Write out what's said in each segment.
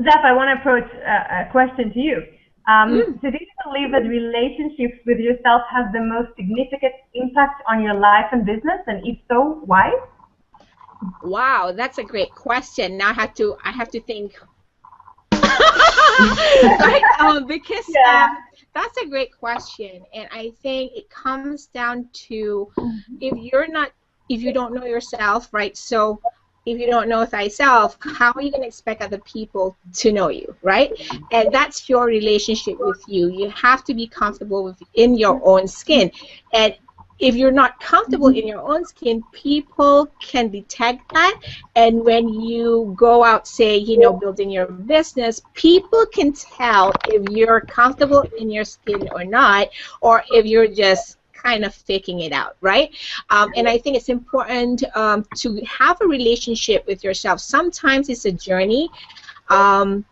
Zeph, I want to approach a question to you. So do you believe that relationships with yourself have the most significant impact on your life and business? And if so, why? Wow, that's a great question. Now I have to think. Right? Because Yeah. that's a great question, and I think it comes down to if you're not, if you don't know yourself, right? So if you don't know thyself, how are you going to expect other people to know you, right? And that's your relationship with you. You have to be comfortable in your own skin, and if you're not comfortable in your own skin, people can detect that. And when you go out, say, building your business, people can tell if you're comfortable in your skin or not, or if you're just kind of faking it out, right? And I think it's important to have a relationship with yourself. Sometimes it's a journey. Um,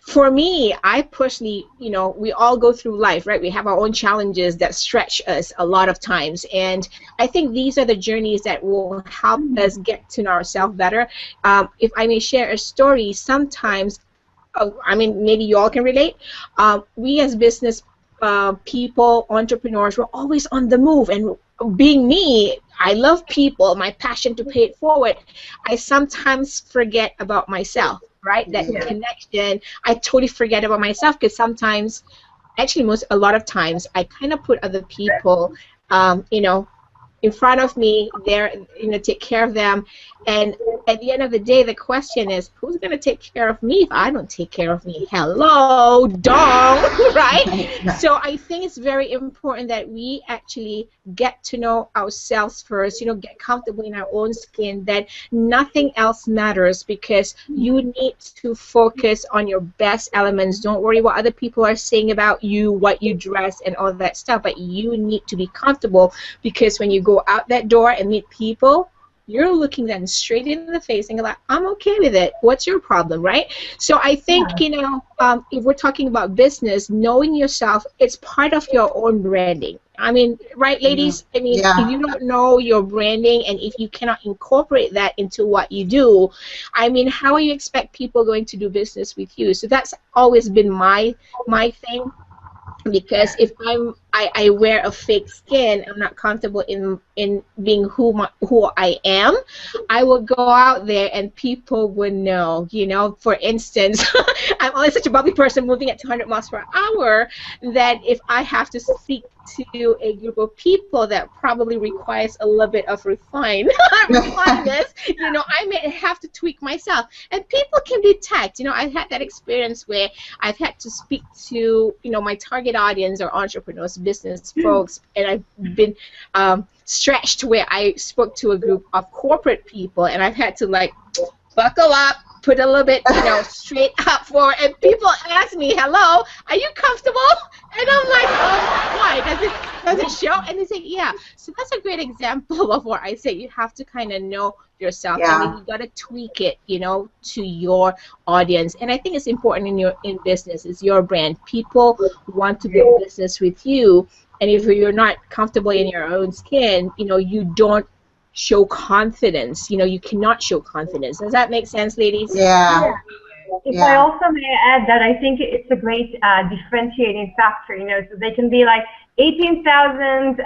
for me, I personally, we all go through life, right? We have our own challenges that stretch us a lot of times. And I think these are the journeys that will help us get to know ourselves better. If I may share a story, sometimes, I mean, maybe you all can relate. We as business people, entrepreneurs, we're always on the move. And being me, I love people, my passion to pay it forward. I sometimes forget about myself, right? That Yeah. connection, I totally forget about myself because sometimes, actually, a lot of times, I kind of put other people, um, you know, in front of me, there, take care of them. And at the end of the day, the question is, who's going to take care of me if I don't take care of me? Hello, dong, right? So I think it's very important that we actually get to know ourselves first, get comfortable in our own skin, that nothing else matters because you need to focus on your best elements. Don't worry what other people are saying about you, what you dress, and all that stuff, but you need to be comfortable because when you go out that door and meet people, you're looking them straight in the face and you're like, I'm okay with it. What's your problem, right? So I think, if we're talking about business, knowing yourself, it's part of your own branding. I mean, right, ladies? I mean, if Yeah. you don't know your branding and if you cannot incorporate that into what you do, I mean, how do you expect people going to do business with you? So that's always been my thing, because if I wear a fake skin, I'm not comfortable in being who I am, I will go out there and people would know. For instance, I'm always such a bubbly person moving at 200 miles per hour that if I have to speak to a group of people that probably requires a little bit of refinement, I may have to tweak myself. And people can detect. I've had that experience where I've had to speak to, my target audience or entrepreneurs, business folks, and I've been stretched where I spoke to a group of corporate people, and I've had to buckle up, put a little bit, straight up forward, and people ask me, "Hello, are you comfortable?" And I'm like, why? Does it show? And they say, yeah. So that's a great example of what I say. You have to kind of know yourself, and then Yeah. you got to tweak it, to your audience. And I think it's important in business. It's your brand. People want to do business with you, and if you're not comfortable in your own skin, you don't show confidence. You cannot show confidence. Does that make sense, ladies? Yeah. If I Yeah. also may add that I think it's a great differentiating factor, so they can be like 18,000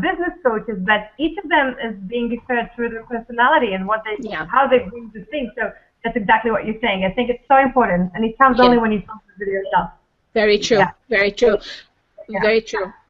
business coaches, but each of them is being referred through their personality and Yeah. how they bring to things. So that's exactly what you're saying. I think it's so important, and it comes Yeah. only when you focus with yourself. Very true. Yeah. Very true. Yeah. Very true.